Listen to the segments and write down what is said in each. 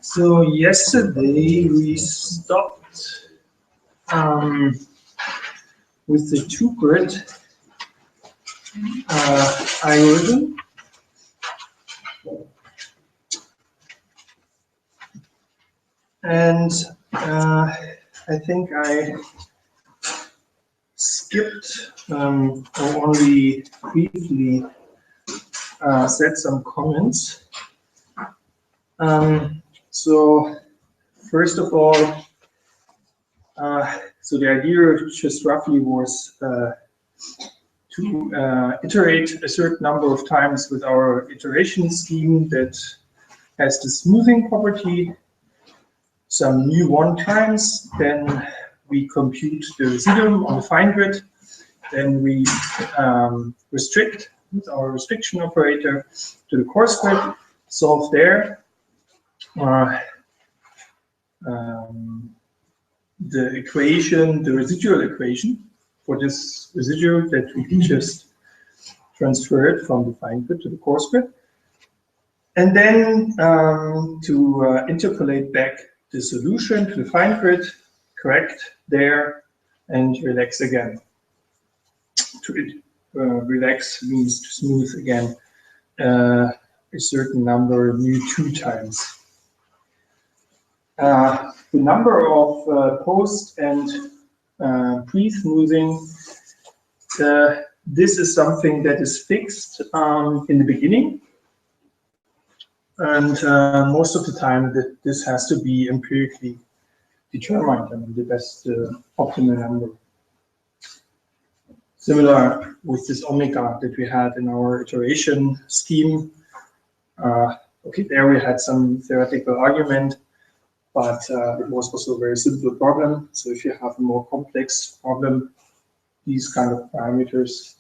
So yesterday we stopped with the two-grid algorithm. And I think I skipped or only briefly said some comments. So first of all, so the idea just roughly was to iterate a certain number of times with our iteration scheme that has the smoothing property, some new one times, then we compute the residuum on the fine grid, then we restrict with our restriction operator to the coarse grid, solve there. The equation, the residual equation for this residual that we just transferred from the fine grid to the coarse grid. And then to interpolate back the solution to the fine grid, correct there, and relax again. To relax means to smooth again a certain number mu 2 times. The number of post and pre-smoothing, this is something that is fixed in the beginning. And most of the time, this has to be empirically determined, I mean, the best optimal number. Similar with this omega that we had in our iteration scheme. Okay, there we had some theoretical argument, but it was also a very simple problem. So if you have a more complex problem, these kind of parameters,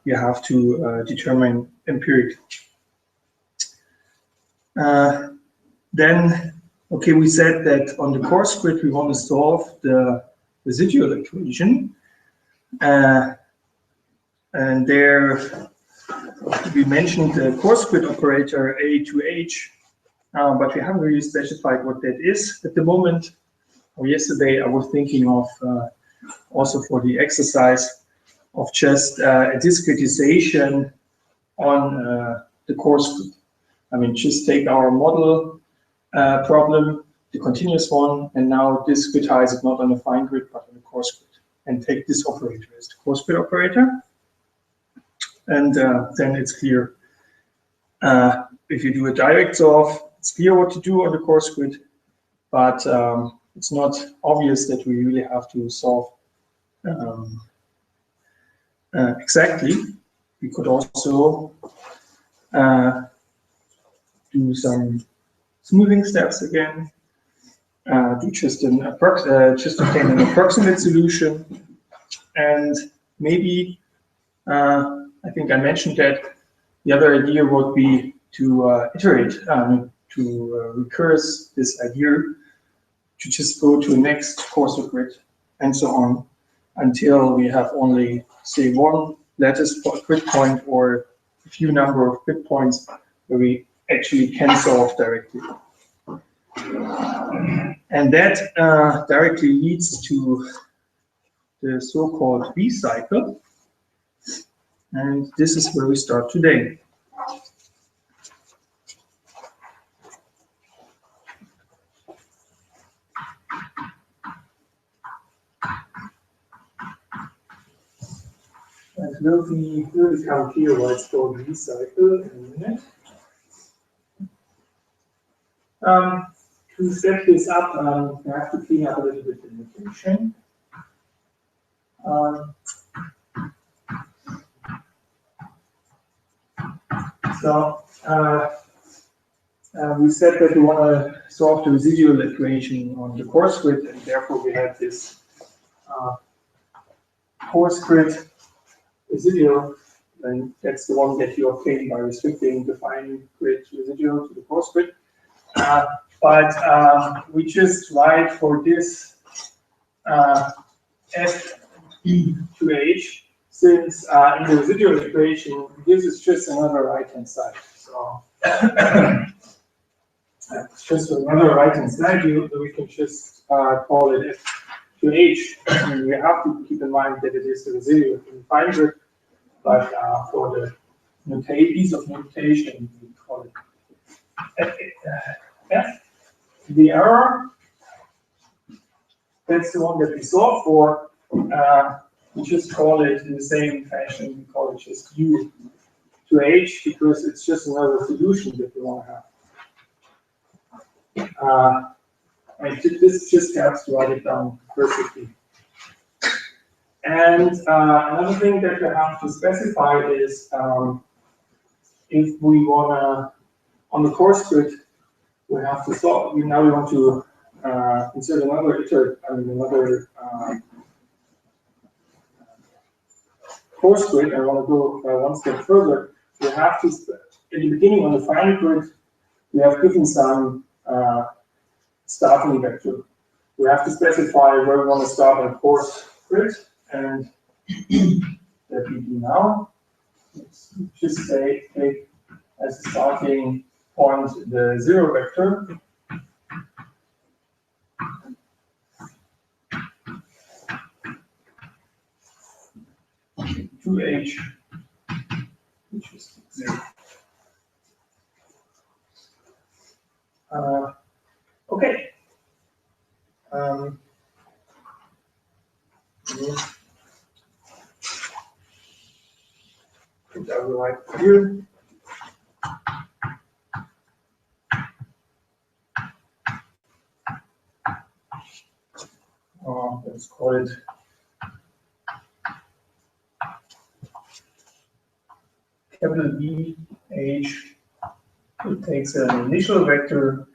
you have to determine empirically. Then, okay, we said that on the coarse grid, we want to solve the residual equation. And there, we mentioned the coarse grid operator A to H, but we haven't really specified what that is at the moment. Or yesterday, I was thinking of also for the exercise of just a discretization on the coarse grid. I mean, just take our model problem, the continuous one, and now discretize it not on the fine grid, but on the coarse grid, and take this operator as the coarse grid operator. And then it's clear. If you do a direct solve, it's clear what to do on the coarse grid, but it's not obvious that we really have to solve exactly. We could also do some smoothing steps again, do just obtain an approximate solution, and maybe I think I mentioned that the other idea would be to iterate, to recurse this idea, to just go to the next coarser grid and so on until we have only, say, one lattice grid point or a few number of grid points where we actually can solve directly. And that directly leads to the so-called V cycle. And this is where we start today. And will become clear why it's called V cycle in a minute. To set this up, I have to clean up a little bit the notation. We said that we want to solve the residual equation on the coarse grid, and therefore we have this coarse grid residual, and that's the one that you obtain by restricting the fine grid residual to the coarse grid. but we just write for this f to h, since in the residual equation, this is just another right-hand side. So it's just another right-hand side. We can just call it f to h. And we have to keep in mind that it is the residual in fine grid, but for the piece of notation, we call it f. The error, that's the one that we solve for. We just call it in the same fashion. We call it just u to h because it's just another solution that we want to have. And this just helps to write it down perfectly. And another thing that we have to specify is if we wanna, on the course grid, we have to solve. Now we want to insert another course grid. I want to go one step further. We have to, in the beginning on the final grid, we have given some starting vector. We have to specify where we want to start on the course grid, and that we do now. Let's just say take as a starting point the 0 vector. To h, which is 0. Okay. Put that right here. Let's call it capital B H. It takes an initial vector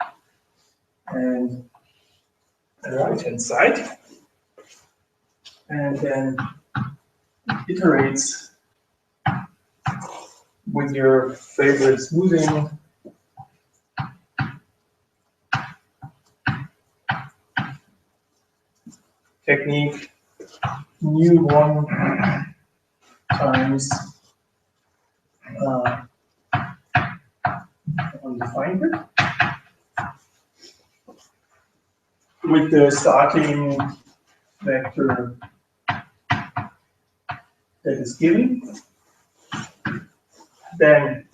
and the right-hand side, and then iterates with your favorite smoothing technique, mu 1 times on the fine grid with the starting vector that is given. Then,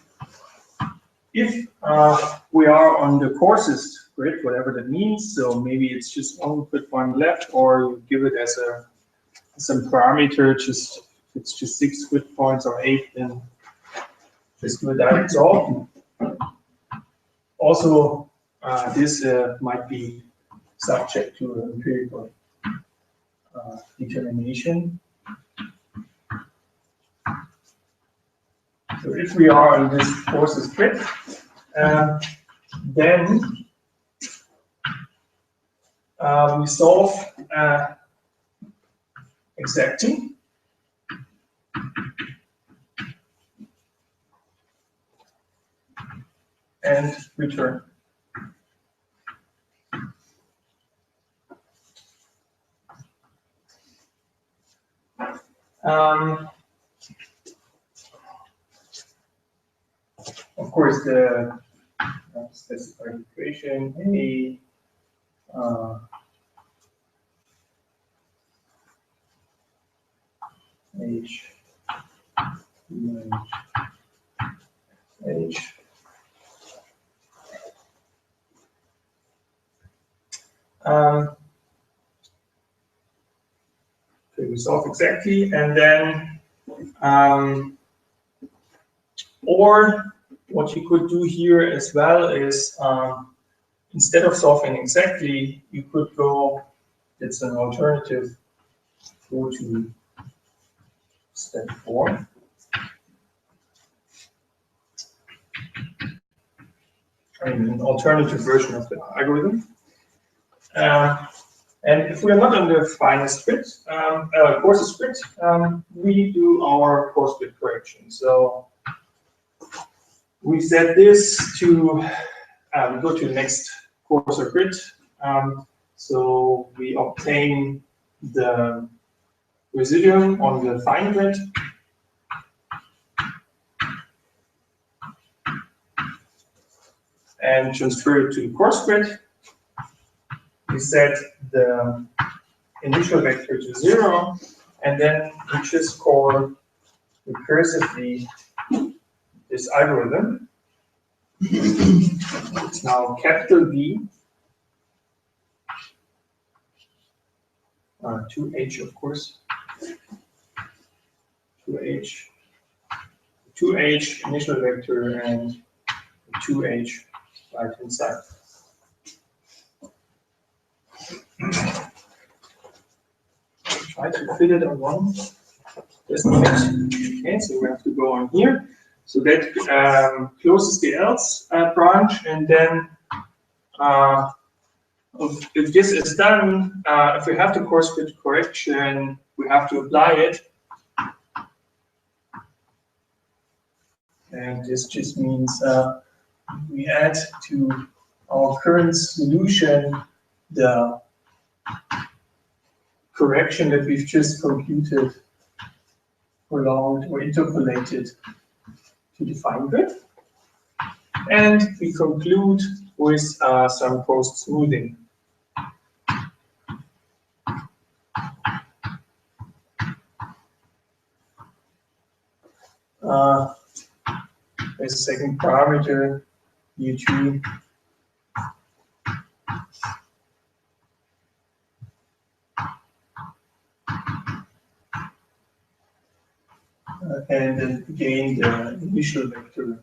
if we are on the coarsest grid, whatever that means, so maybe it's just one grid point left, or you give it as some parameter, just it's just 6 grid points or 8, then just do that solve. Also, this might be subject to empirical determination. So if we are on this coarsest grid, then we solve exactly. And return. Of course, the specified equation A H H. Okay, we solve exactly, and then or what you could do here as well is instead of solving exactly, you could go, it's an alternative, go to step 4. I mean, an alternative version of the algorithm. And if we are not on the finest grid, coarsest grid, we do our coarse grid correction. So we set this to go to the next coarser grid. So we obtain the residuum on the fine grid. And transfer it to the coarse grid. We set the initial vector to 0, and then we just call recursively this algorithm. It's now capital V, 2H of course, 2H initial vector and 2H right hand side. Try to fit it on one. Okay, so we have to go on here. So that closes the else branch, and then if this is done, if we have the coarse grid correction, we have to apply it. And this just means we add to our current solution the correction that we've just computed, prolonged or interpolated to the fine grid. And we conclude with some post-smoothing. There's a second parameter, U2. And then again the initial vector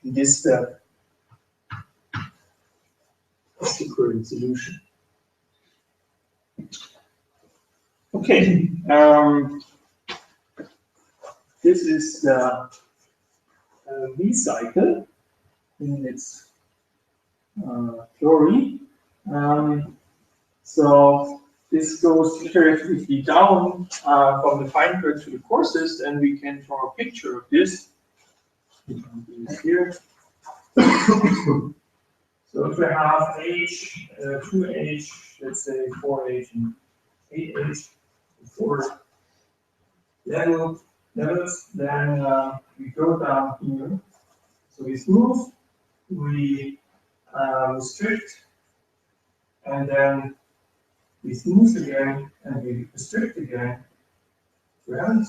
in this step is the current solution. Okay, this is the V cycle in its theory. So this goes iteratively down from the fine grid to the coarsest, and we can draw a picture of this. Here. So if we have H, 2H, let's say 4H and 8H, 4 levels, then we go down here. So we smooth, we restrict, and then we smooth again, and we restrict again. We haven't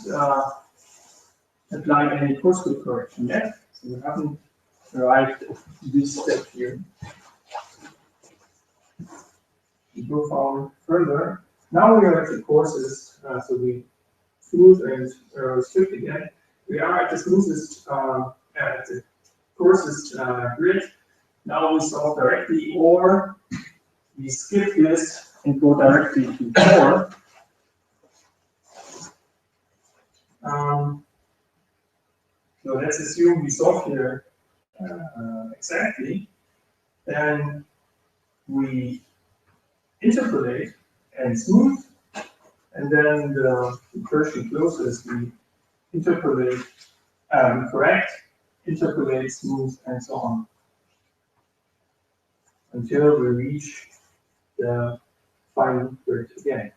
applied any coarse grid correction yet, so we haven't arrived at this step here. We go forward further. Now we are at the courses, so we smooth and restrict again. We are at the smoothest, at the coarsest grid. Now we solve directly, or we skip this and go directly to 4. So let's assume we solve here exactly. Then we interpolate and smooth, and then the recursion closes. We interpolate, correct, interpolate, smooth, and so on, until we reach the fine grid again.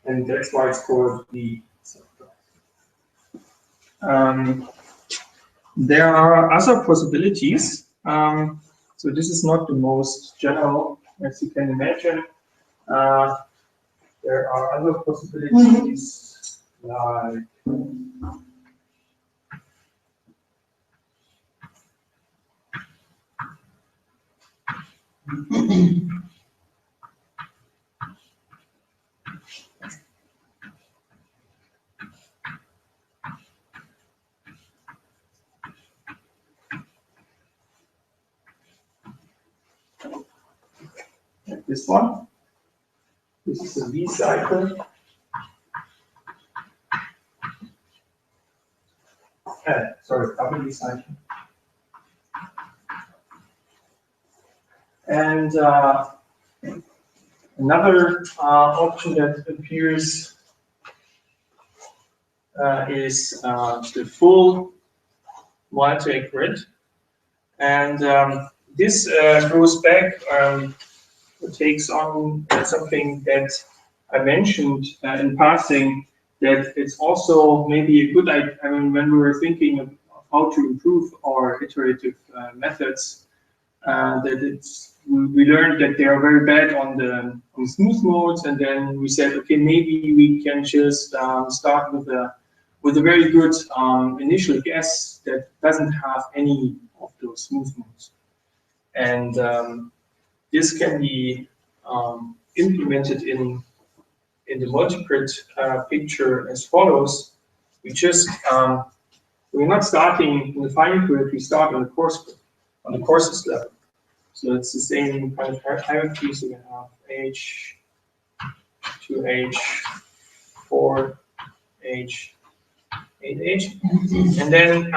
And that's why it's called the there are other possibilities. So this is not the most general, as you can imagine. There are other possibilities like this one. This is a V cycle. Sorry, W cycle. And another option that appears is the full multi-grid. And this goes back, takes on something that I mentioned in passing, that it's also maybe a good idea. I mean, when we were thinking of how to improve our iterative methods, that we learned that they are very bad on the smooth modes, and then we said, okay, maybe we can just start with a very good initial guess that doesn't have any of those smooth modes, and this can be implemented in the multigrid picture as follows. We just we're not starting in the final grid. We start on the course grid, on the courses level. So it's the same kind of hierarchy. So we have H, 2H, 4H, 8H, and then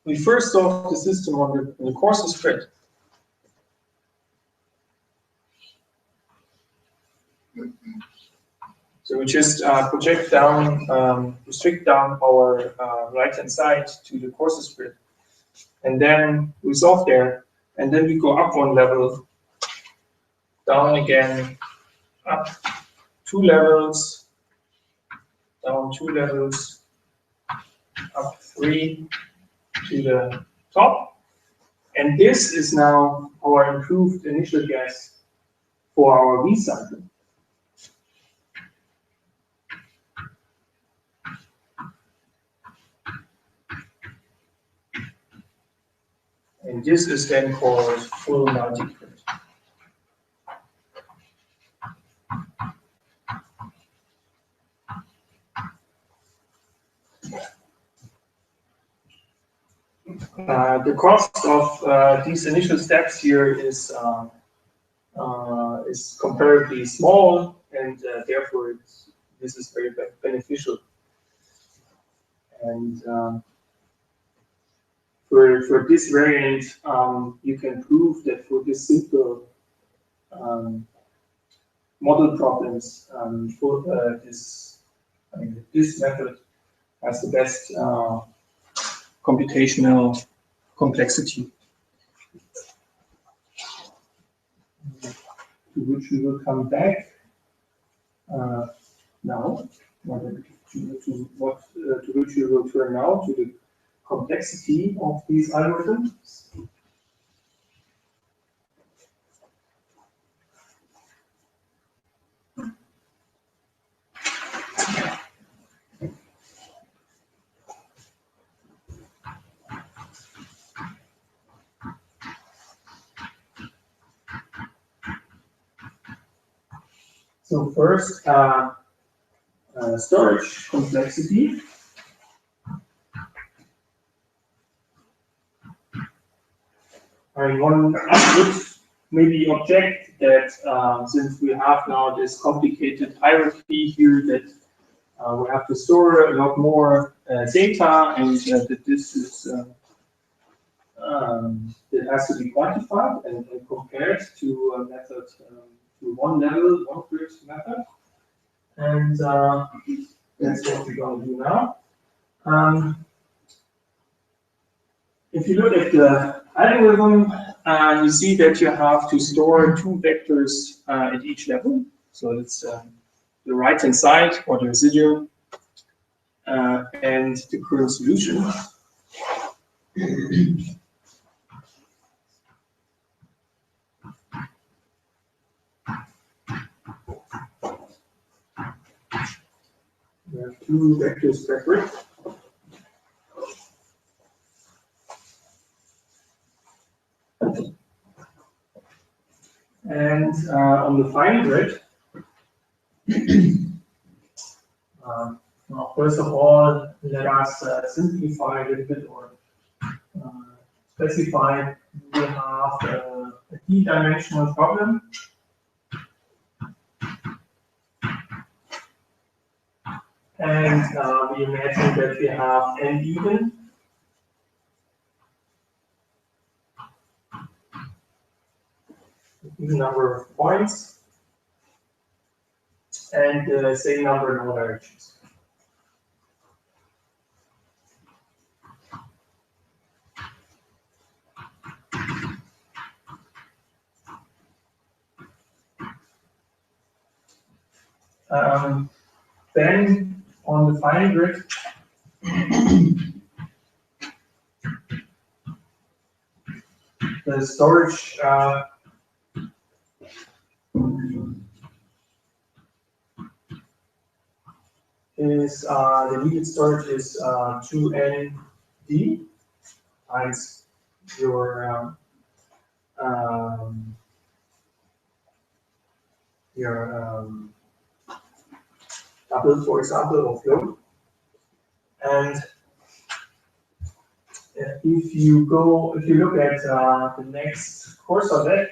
we first solve the system on the courses grid. So we just project down, restrict down our right-hand side to the courses grid, and then we solve there, and then we go up one level, down again, up 2 levels, down 2 levels, up 3 to the top, and this is now our improved initial guess for our V cycle. And this is then called full multigrid. The cost of these initial steps here is comparatively small, and therefore this is very beneficial. And for this variant, you can prove that for this simple model problems, for this method has the best computational complexity, to which we will come back now. To which we will turn now to the complexity of these algorithms. So first, storage complexity. One would maybe object that since we have now this complicated hierarchy here, that we have to store a lot more data, and that this is that has to be quantified and compared to a method, to one level, one grid method. And that's what we're going to do now. If you look at the algorithm, you see that you have to store 2 vectors at each level. So it's the right-hand side, or the residuum, and the current solution. We have 2 vectors per grid. And on the final grid, well, first of all, let us simplify a little bit, or specify we have a d-dimensional problem. And we imagine that we have n even. Even number of points, and the same number in all directions. Then on the fine grid, the storage is the needed storage is 2ND times your double, for example, of load. And if you look at the next course of that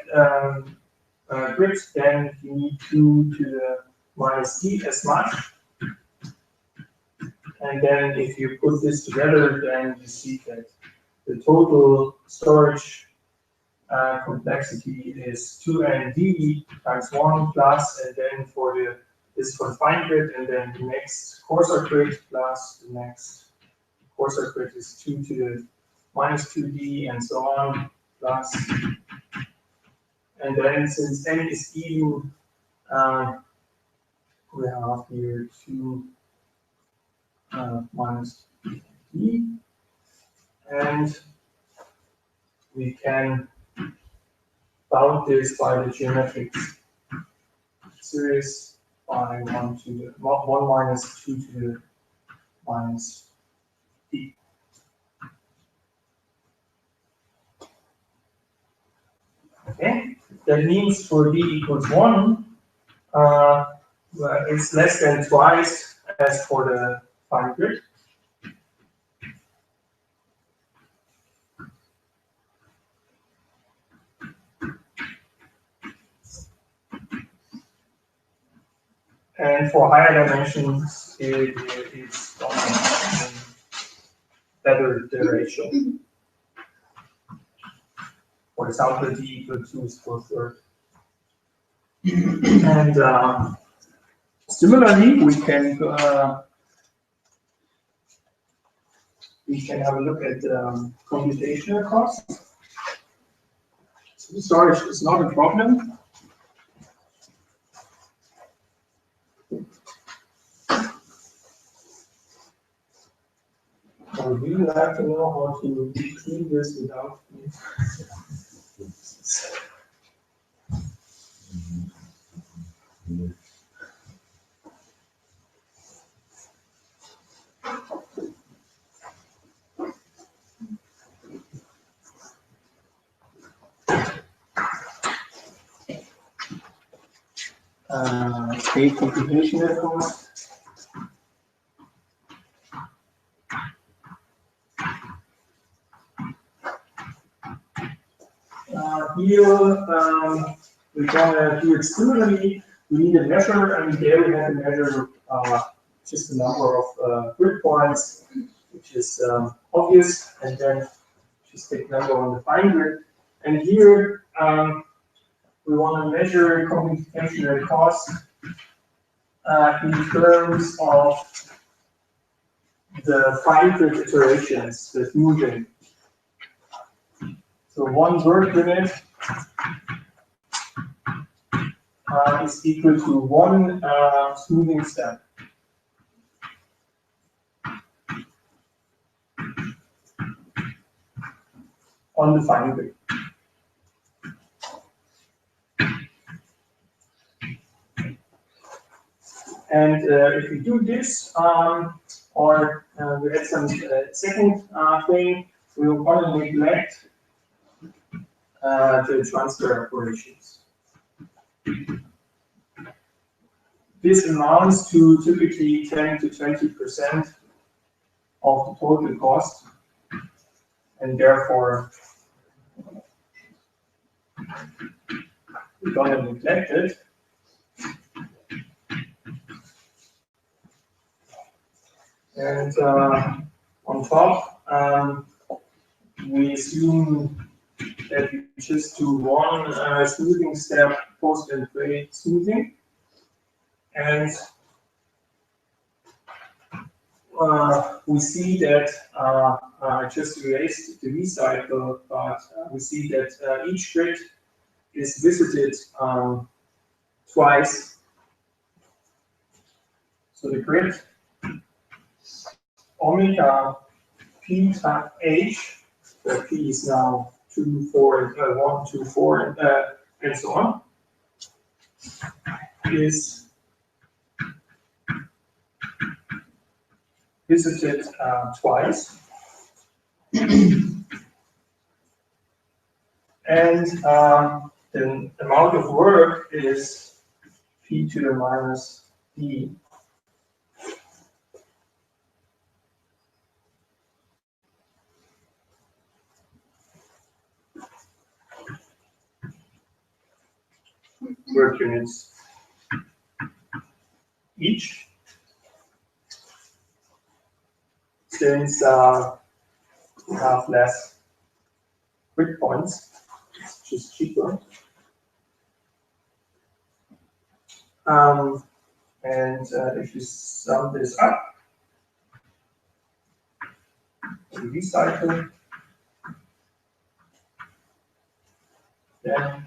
grid, then you need 2 to the minus d as much. And then if you put this together, then you see that the total storage complexity is 2ND times 1 plus, and then for the fine grid, and then the next coarser grid plus the next coarser grid is 2 to the minus 2D and so on plus. And then since n is even, we have here 2 minus d, and we can bound this by the geometric series by 1 to the 1 minus 2 to the minus d. Okay, that means for d equals 1, it's less than twice as for the fine grid. And for higher dimensions, it's better the ratio. For example, d equals 2 is 4/3. And similarly, we can have a look at computational costs. So storage is not a problem. I would really like to know how to clean this without me. State computational cost. Here, we're gonna do it similarly. We need a measure, and there we have to measure just the number of grid points, which is obvious, and then just take number on the fine grid. And here, we want to measure computational cost in terms of the fine grid iterations, the smoothing. So 1 work unit is equal to 1 smoothing step. On the fine grid. And if we do this, or we add some second thing, we will want to neglect the transfer operations. This amounts to typically 10 to 20% of the total cost, and therefore we're going to neglect it. And on top, we assume that we just do 1 smoothing step post and pre smoothing, and we see that I just erased the V cycle, but we see that each grid is visited twice So the grid omega p times h, where p is now 2, 4, 1, 2, 4, and so on, is visited twice. And the amount of work is p to the minus d. Work units each. Since we have less grid points, it's just cheaper. And if you sum this up, in this cycle, then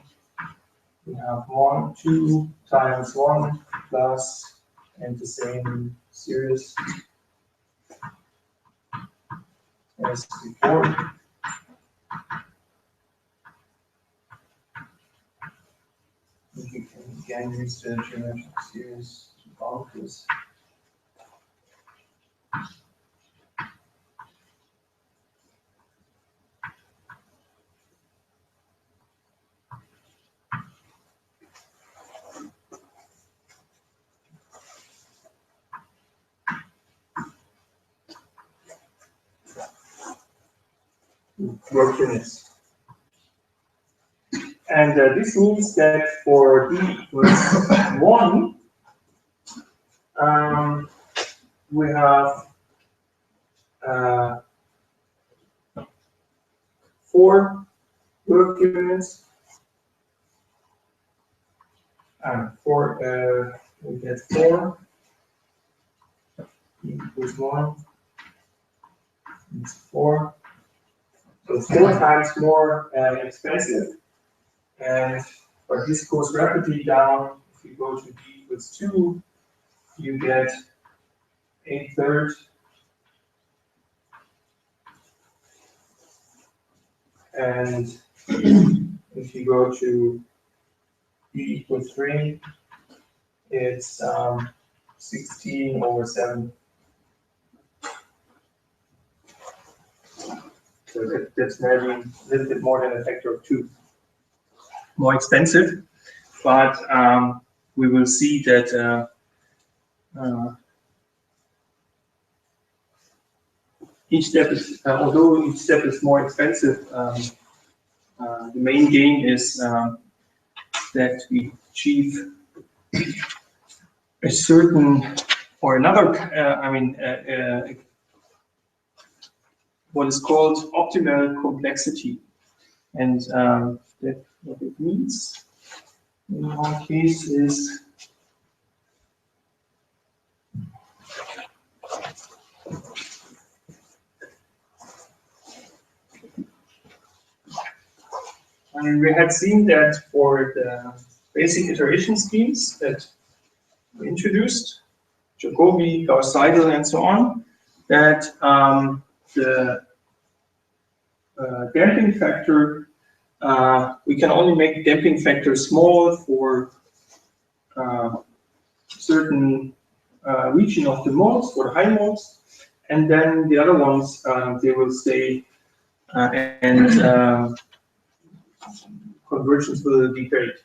we have 1, 2 times 1 plus, and the same series as before. You can again use the geometric series to bound this. Work units. And this means that for d equals 1, we have 4 work units. We get 4. D equals 1. It's 4. So it's 4 times more expensive. But this goes rapidly down. If you go to d equals 2, you get 1/3. And if you go to d equals 3, it's 16/7. So that's maybe a little bit more than a factor of 2. More expensive, but we will see that each step is, although each step is more expensive, the main gain is that we achieve a certain or another, what is called optimal complexity. And that what it means in our case is we had seen that for the basic iteration schemes that we introduced, Jacobi, Gauss-Seidel, and so on, that the damping factor, we can only make damping factor small for certain region of the modes, for the high modes, and then the other ones, they will stay and convergence will be great.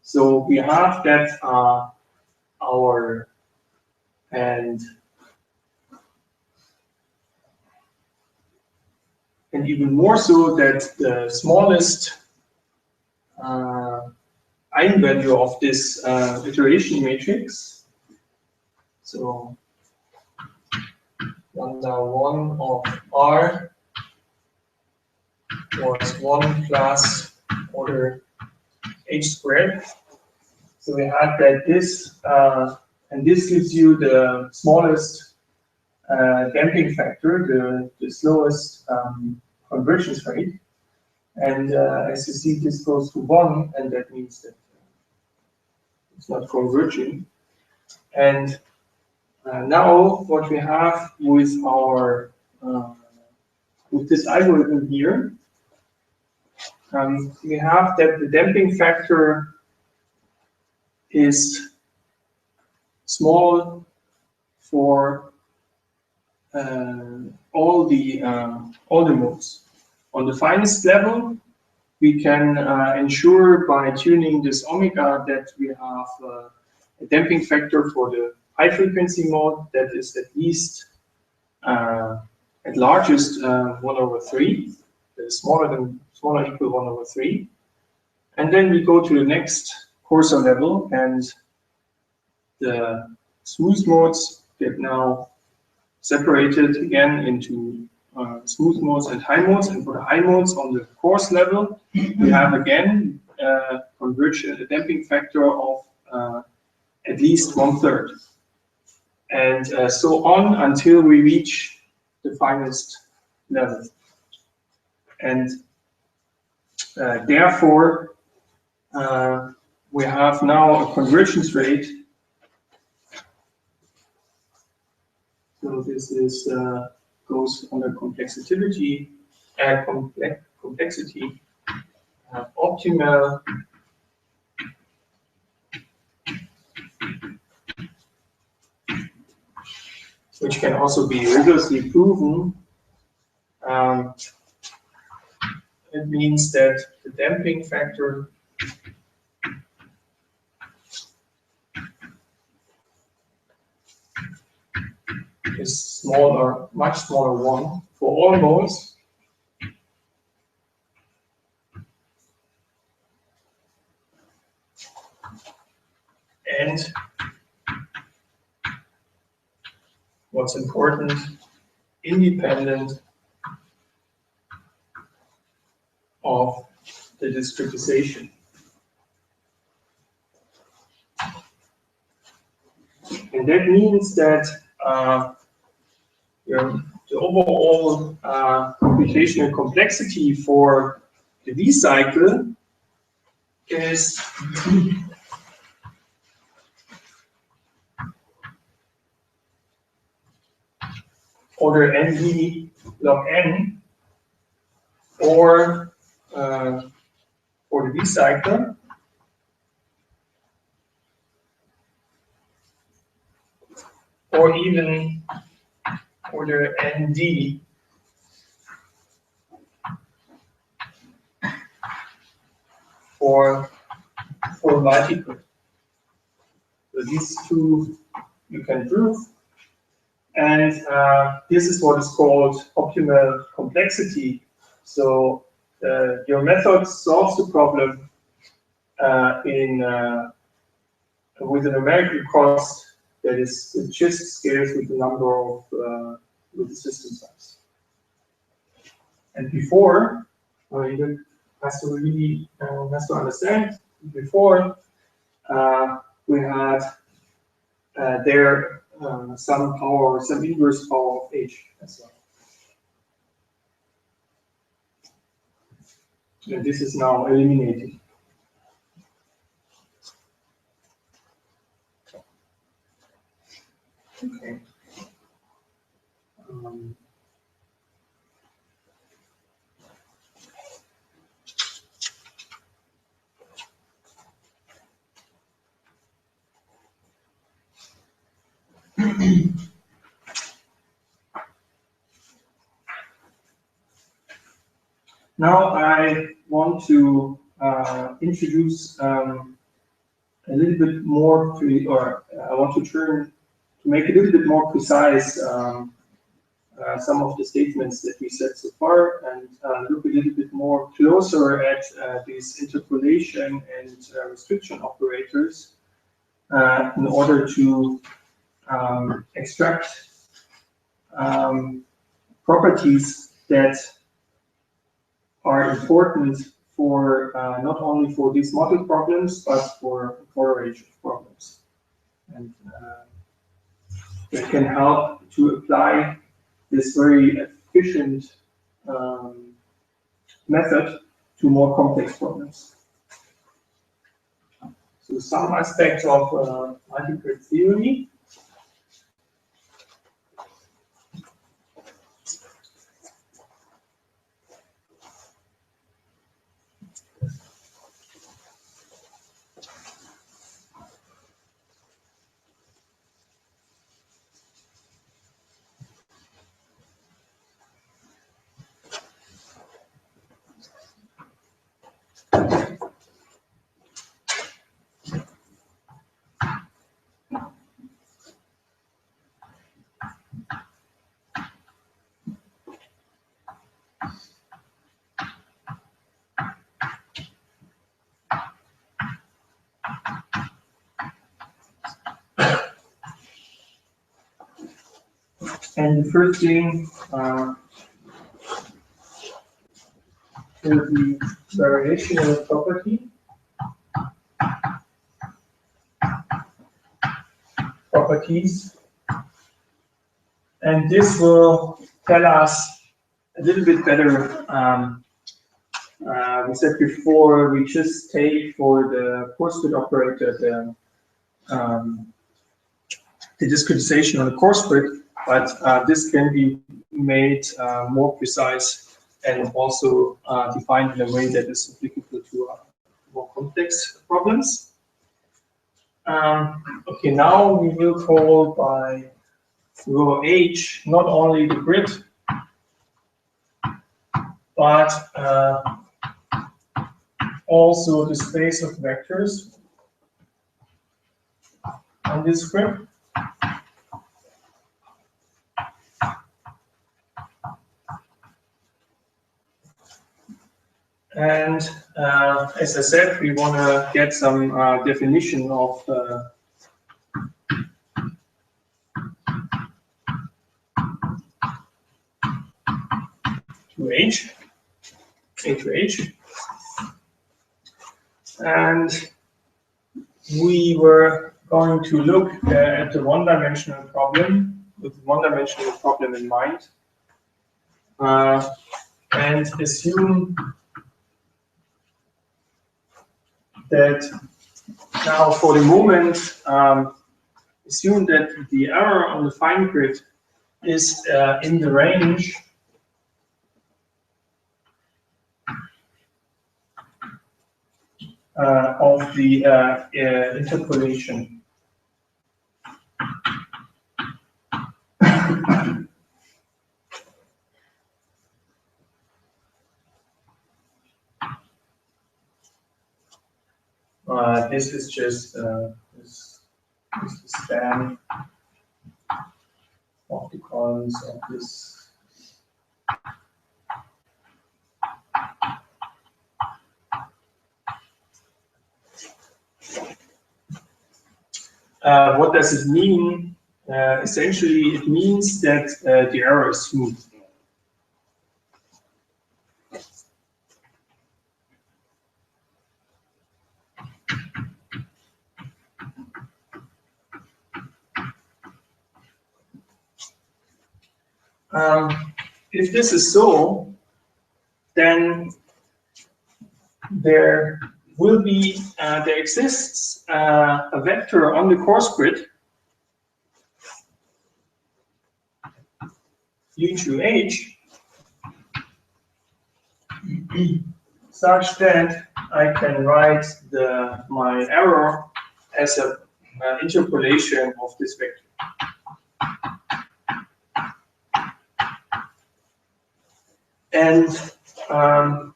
So we have that our and even more so that the smallest eigenvalue of this iteration matrix, so lambda 1 of R was 1 plus order h squared. So we had that this, and this gives you the smallest damping factor, the slowest convergence rate. And as you see, this goes to 1, and that means that it's not converging. And Now, what we have with our with this algorithm here, we have that the damping factor is small for all the modes. On the finest level, we can ensure by tuning this omega that we have a damping factor for the high frequency mode that is at least at largest 1/3, smaller equal 1/3. And then we go to the next coarser level, and the smooth modes get now separated again into smooth modes and high modes. And for the high modes on the coarse level, we have again a damping factor of at least 1/3. And so on until we reach the finest level. And therefore, we have now a convergence rate. So this is goes under complexity optimal which can also be rigorously proven. It means that the damping factor is smaller, much smaller 1 for all modes. And what's important, independent of the discretization. And that means that the overall computational complexity for the V cycle is order NV log n, or for the V cycle, or even order ND for multiple. So these two you can prove. And this is what is called optimal complexity. So your method solves the problem with a numerical cost that is just scales with the number of with the system size. And before, you has to understand. Before we had some power, some inverse power of h as well. And this is now eliminated. Okay. Now I want to introduce a little bit more, I want to make a little bit more precise some of the statements that we said so far, and look a little bit more closer at these interpolation and restriction operators in order to extract properties that are important for not only for these model problems, but for a range of problems. And that can help to apply this very efficient method to more complex problems. So some aspects of multi-grid theory. And the first thing will be variational properties. And this will tell us a little bit better. We said before, we just take for the course grid operator the discretization on the course grid, but this can be made more precise and also defined in a way that is applicable to more complex problems. Okay, now we will call by rho h not only the grid, but also the space of vectors on this grid. And as I said, we want to get some definition of to h, a to h. And we were going to look at the one-dimensional problem, with the one-dimensional problem in mind, and assume that now for the moment, assume that the error on the fine grid is in the range of the interpolation. This is just this is the span of the columns of this. What does it mean? Essentially, it means that the error is smooth. If this is so, then there exists a vector on the course grid u to h such that I can write my error as an interpolation of this vector. And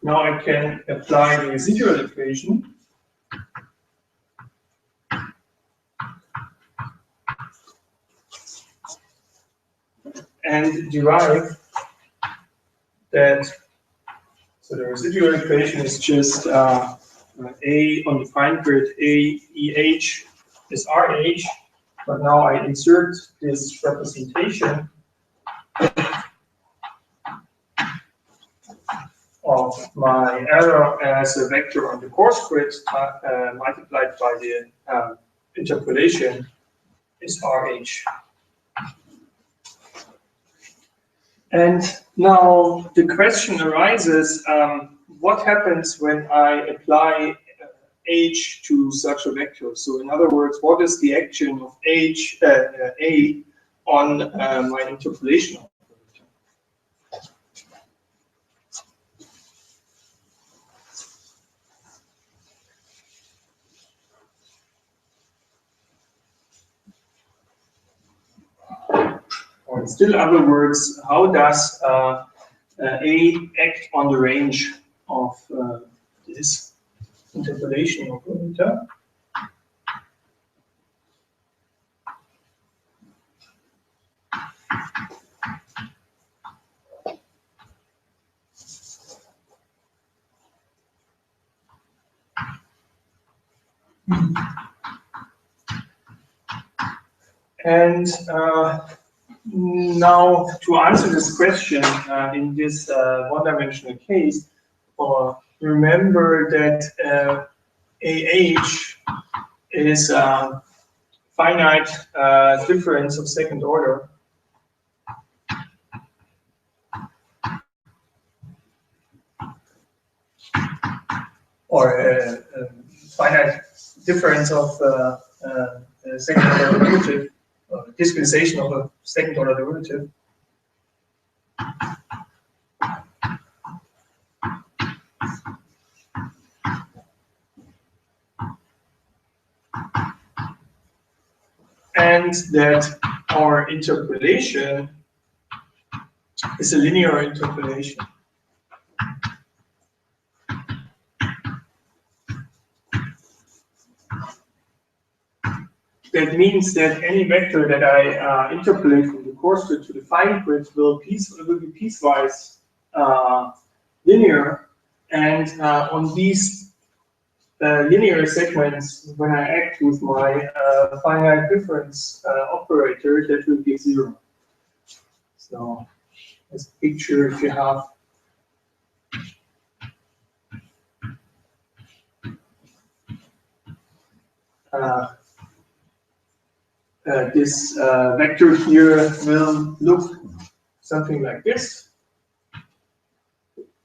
now I can apply the residual equation. And derive that, so the residual equation is just A on the fine grid, A EH is RH, but now I insert this representation of my error as a vector on the course grid multiplied by the interpolation is RH. And now the question arises, what happens when I apply H to such a vector? So in other words, what is the action of H, A on my interpolation operator? Or in still other words, how does A act on the range of this interpolation operator? And Now, to answer this question in this one-dimensional case, remember that AH is a finite difference of second order. Or a finite difference of second order derivative, or discretization of a second order derivative. And that our interpolation is a linear interpolation. That means that any vector that I interpolate from the coarse grid to the fine grid will be piecewise linear, and on these linear segments, when I act with my finite difference operator, that will be 0. So, as a picture, if you have this vector here will look something like this.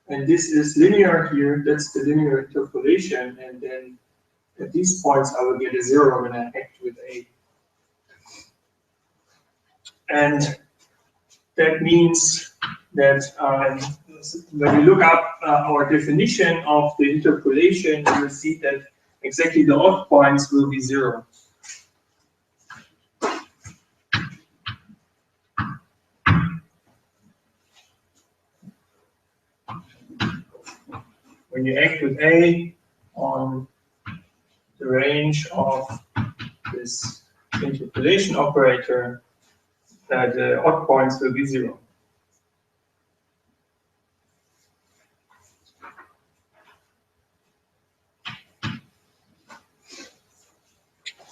And this is linear here, that's the linear interpolation, and then at these points I will get a 0 when I act with A. And that means that when we look up our definition of the interpolation, you will see that exactly the odd points will be 0. When you act with A on the range of this interpolation operator, the odd points will be 0.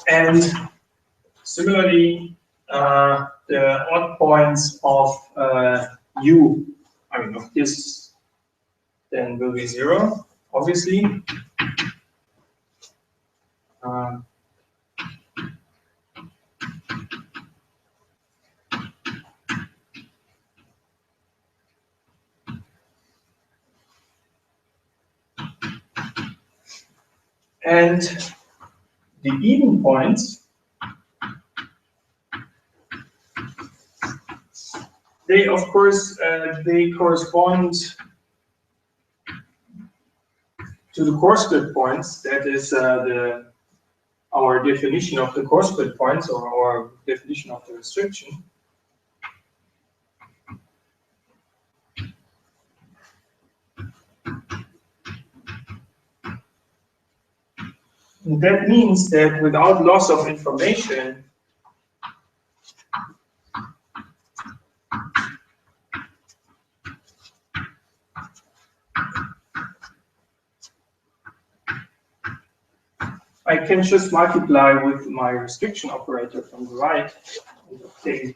And similarly, the odd points of U, of this, then will be 0, obviously. And the even points, they of course they correspond to the coarse grid points. That is our definition of the coarse grid points, or our definition of the restriction. And that means that without loss of information, I can just multiply with my restriction operator from the right and obtain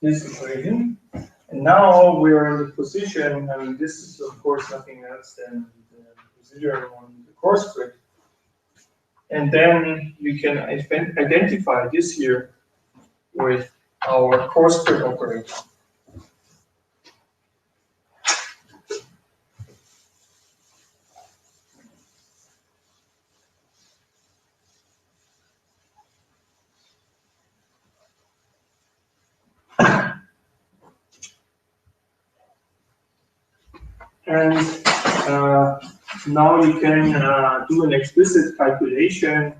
this equation. And now we are in the position, this is of course nothing else than the residuum on the coarse grid. And then we can identify this here with our coarse grid operator. And now you can do an explicit calculation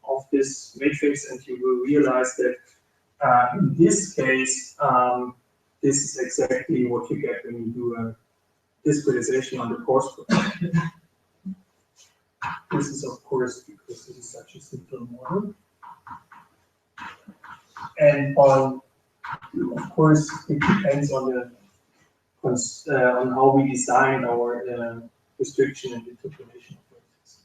of this matrix, and you will realize that in this case, this is exactly what you get when you do a discretization on the coarse grid. This is, of course, because this is such a simple model. And of course, it depends on on how we design our restriction and interpolation operators.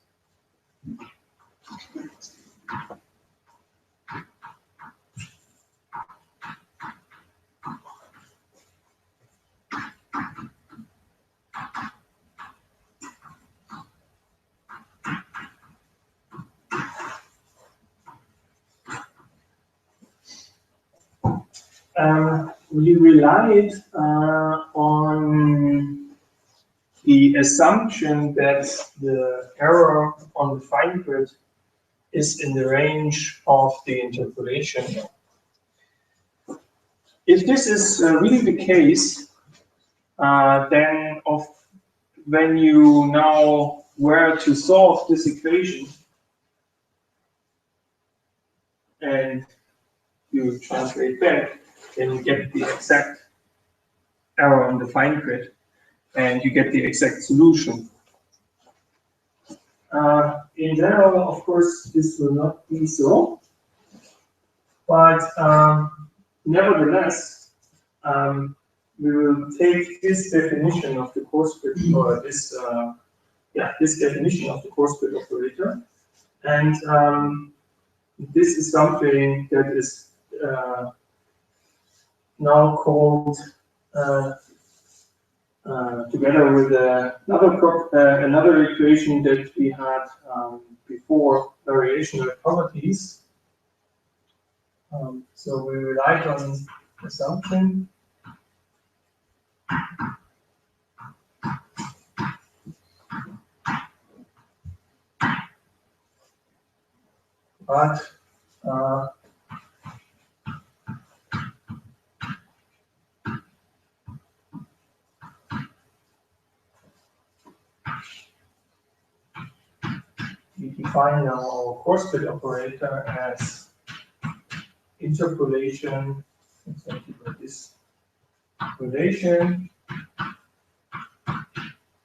We relied on the assumption that the error on the fine grid is in the range of the interpolation. If this is really the case, then when you now were to solve this equation and you translate back, then you get the exact error on the fine grid and you get the exact solution. In general, of course, this will not be so, but nevertheless, we will take this definition of the coarse grid, or this definition of the coarse grid operator, and this is something that is now called together with another equation that we had before, variational properties. So we relied on assumption. But we define now our coarse grid operator as interpolation, exactly like this relation.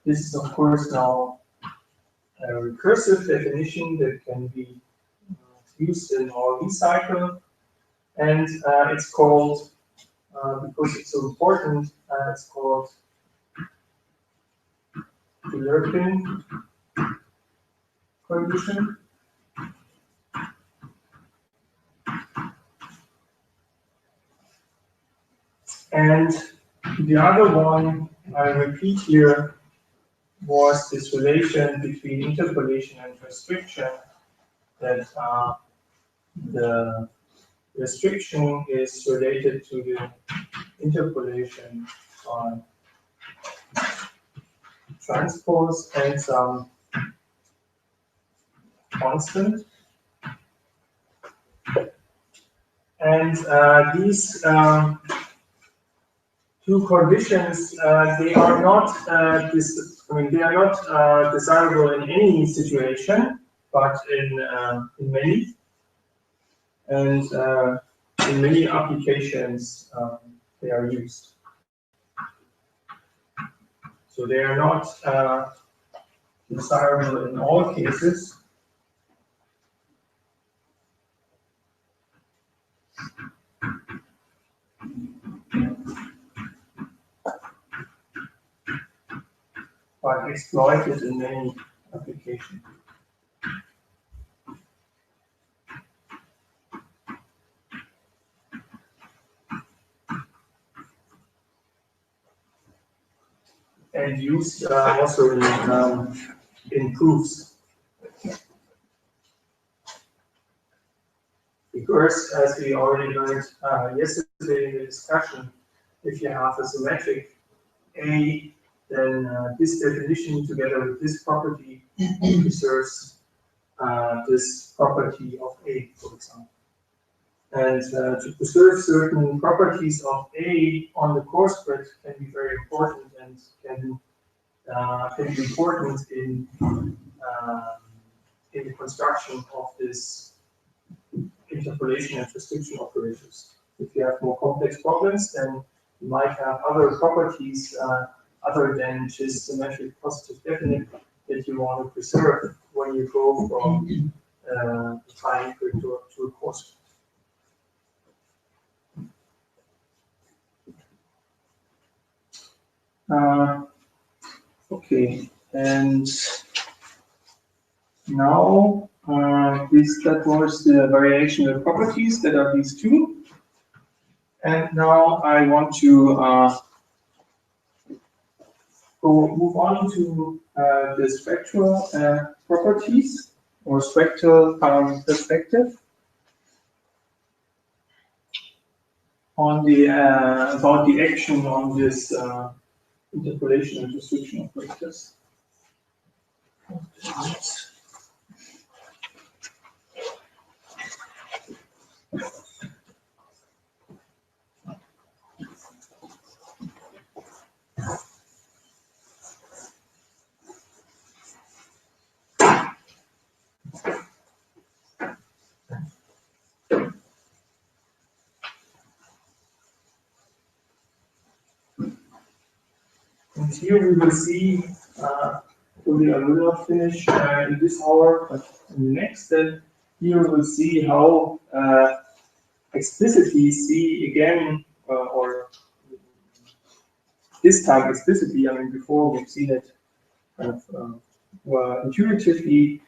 This is of course now a recursive definition that can be used in our V cycle, and it's called, because it's so important, it's called the Lerpin condition. And the other one I repeat here was this relation between interpolation and restriction, that the restriction is related to the interpolation on transpose and some constant. And these two conditions, they are not desirable in any situation, but in many, and in many applications they are used. So they are not desirable in all cases. But exploited in many applications. And used also in proofs. Because, as we already learned yesterday in the discussion, if you have a symmetric A, then this definition together with this property preserves this property of A, for example. And to preserve certain properties of A on the coarse grid can be very important, and can be important in the construction of this interpolation and restriction operators. If you have more complex problems, then you might have other properties other than just symmetric positive definite that you want to preserve when you go from a fine grid to a coarse grid. Okay, and now that was the variation of properties that are these two. And now I want to move on to the spectral properties or spectral perspective on the about the action on this interpolation and restriction operators. And here we will see, probably I will not finish in this hour, but in the next, then here we will see how explicitly see again, or this time explicitly, I mean, before we've seen it kind of intuitively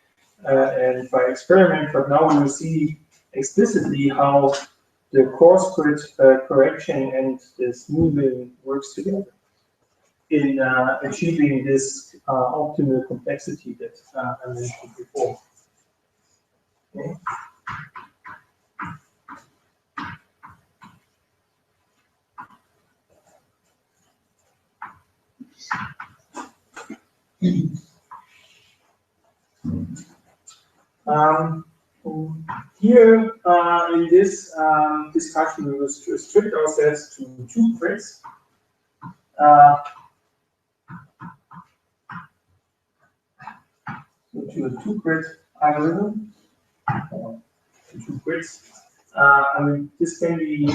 and by experiment, but now we will see explicitly how the coarse grid correction and the smoothing works together in achieving this optimal complexity that I mentioned before. Okay. Here in this discussion, we will restrict ourselves to two grids. To a two-grid algorithm, two grids. I mean, this can be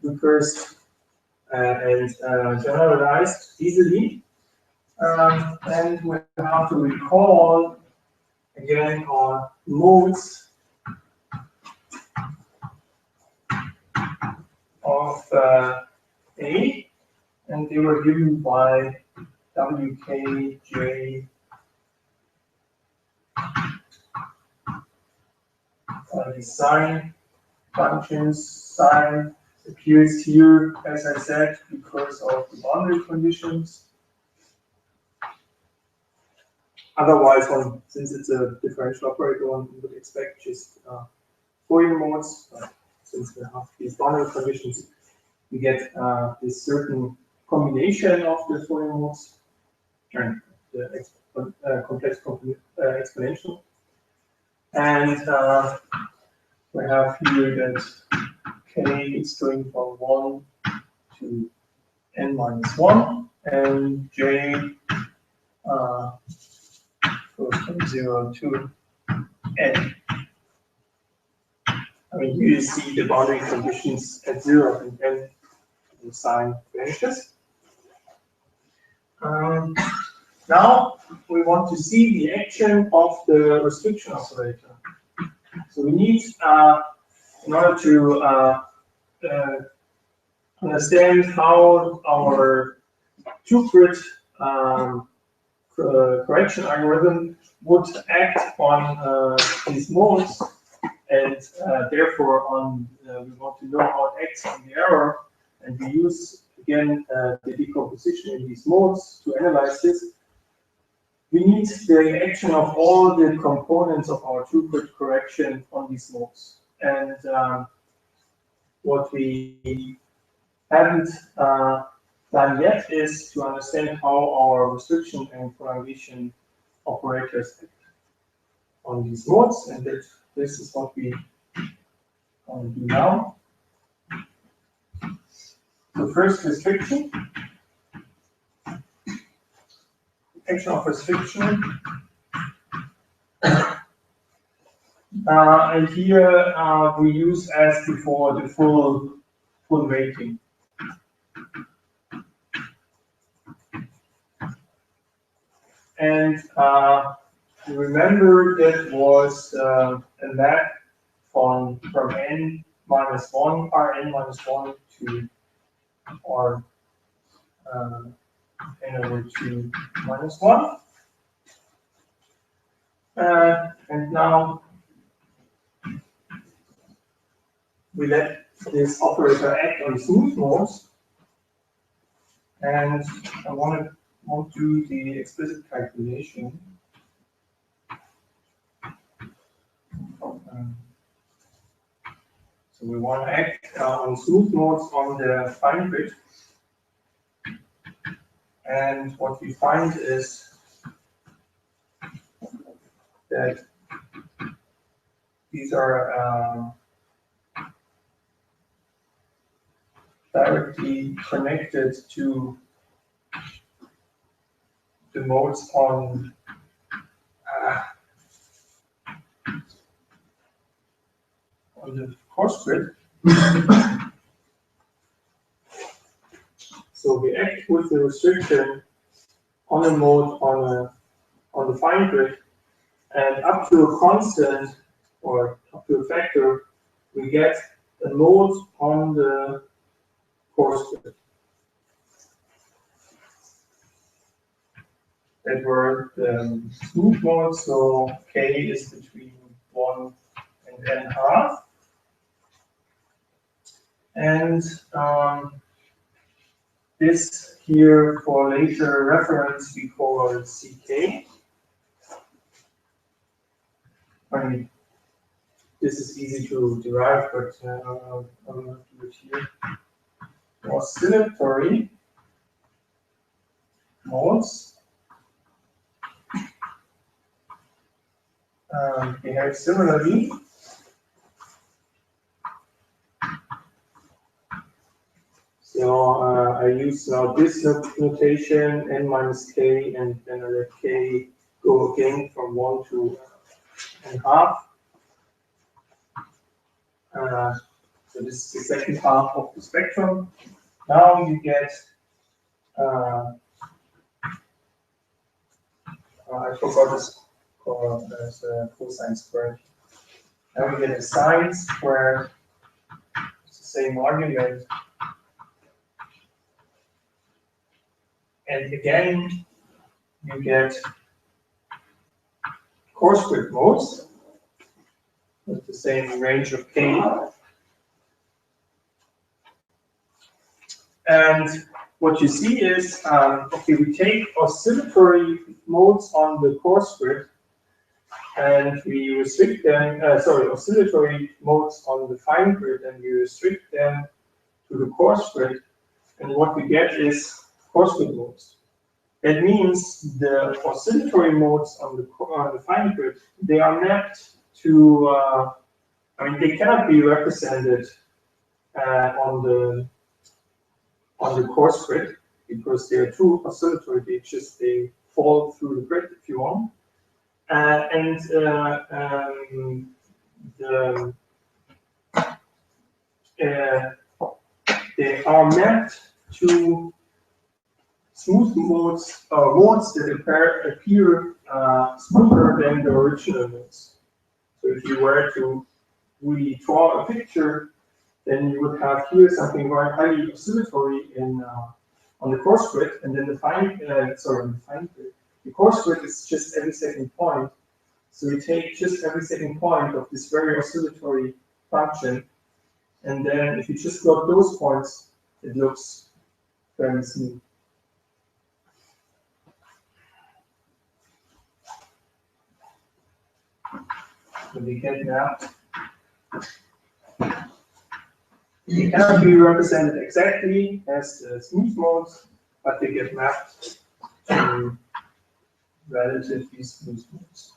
recursed and generalized easily. And we have to recall again our modes of A, and they were given by WKJ the sign functions. Sign appears here, as I said, because of the boundary conditions. Otherwise, since it's a differential operator, one would expect just Fourier modes. Since we have these boundary conditions, we get this certain combination of the Fourier modes and the complex exponential. And we have here that k is going from 1 to n minus 1, and j goes from 0 to n. I mean, here you see the boundary conditions at 0 and n, the sign vanishes. Now we want to see the action of the restriction operator. So we need, in order to understand how our two-grid correction algorithm would act on these modes, and therefore on we want to know how it acts on the error, and we use again the decomposition in these modes to analyze this. We need the action of all the components of our two-grid correction on these modes. And what we haven't done yet is to understand how our restriction and prolongation operators act on these modes, and this is what we want to do now. So first, restriction. Action of restriction. And here we use, as before, the full weighting. And remember that was a map from n minus 1, Rn minus 1 to R n over 2 minus 1. And now we let this operator act on smooth modes. And I won't do the explicit calculation. So we want to act on smooth modes on the fine grid. And what we find is that these are directly connected to the modes on the coarse grid. So we act with the restriction on a mode on the fine grid, and up to a constant or up to a factor, we get a mode on the coarse grid. That were the smooth modes, so k is between 1 and n². And this here, for later reference, we call ck. I mean, this is easy to derive, but I'll not do it here. Oscillatory modes behave similarly. So I use now this notation, n minus k, and then I let k go again from 1 to n². So this is the second half of the spectrum. Now you get, I forgot this as a cosine squared. Now we get a sine squared, it's the same argument. And again, you get coarse grid modes with the same range of k. And what you see is, okay, we take oscillatory modes on the coarse grid and we restrict them, oscillatory modes on the fine grid, and we restrict them to the coarse grid. And what we get is coarse grid modes. That means the oscillatory modes on the fine grid, they are mapped to, I mean, they cannot be represented on the coarse grid because they are too oscillatory. They fall through the grid if you want. They are mapped to smooth modes, modes that appear smoother than the original modes. So if you were to really draw a picture, then you would have here something very highly oscillatory on the coarse grid, and then the fine grid. The coarse grid is just every second point. So we take just every second point of this very oscillatory function, and then if you just plot those points, it looks very smooth. So they get mapped. They cannot be represented exactly as the smooth modes, but they get mapped to relatively smooth modes.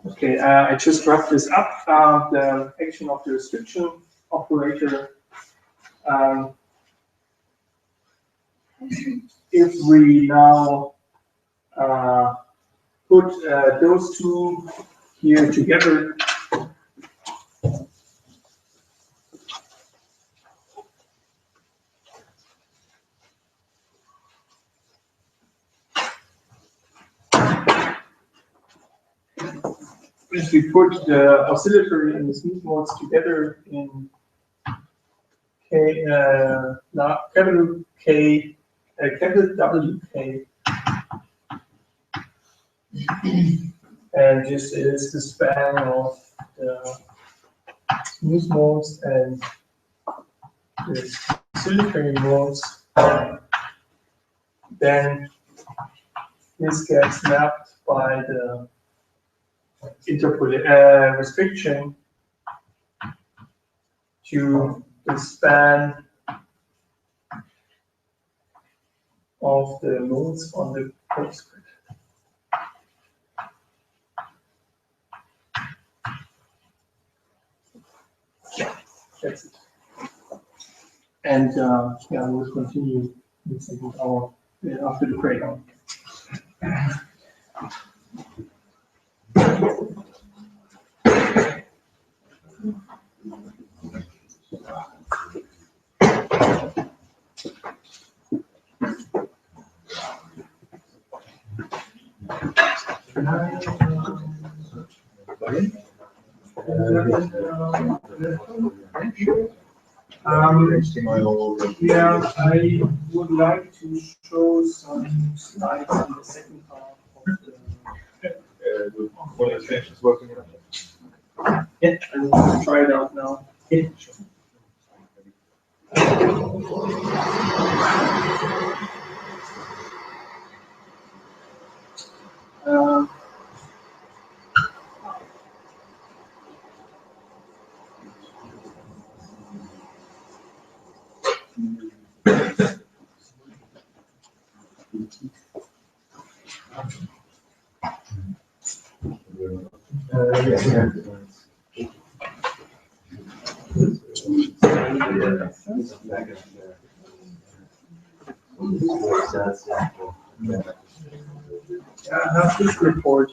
Okay, I just wrapped this up. The action of the restriction operator. If we now put those two here together, if we put the oscillatory and the smooth modes together in capital K, capital WK, and this is the span of the smooth modes and the oscillatory modes, then this gets mapped by the restriction to the span of the modes on the course grid. Yeah, that's it. And yeah, we'll continue in a second hour after the break. Yeah, I would like to show some slides in the second half of the. One extension is working. Yeah, I will try it out now. Yeah, sure. I have this report.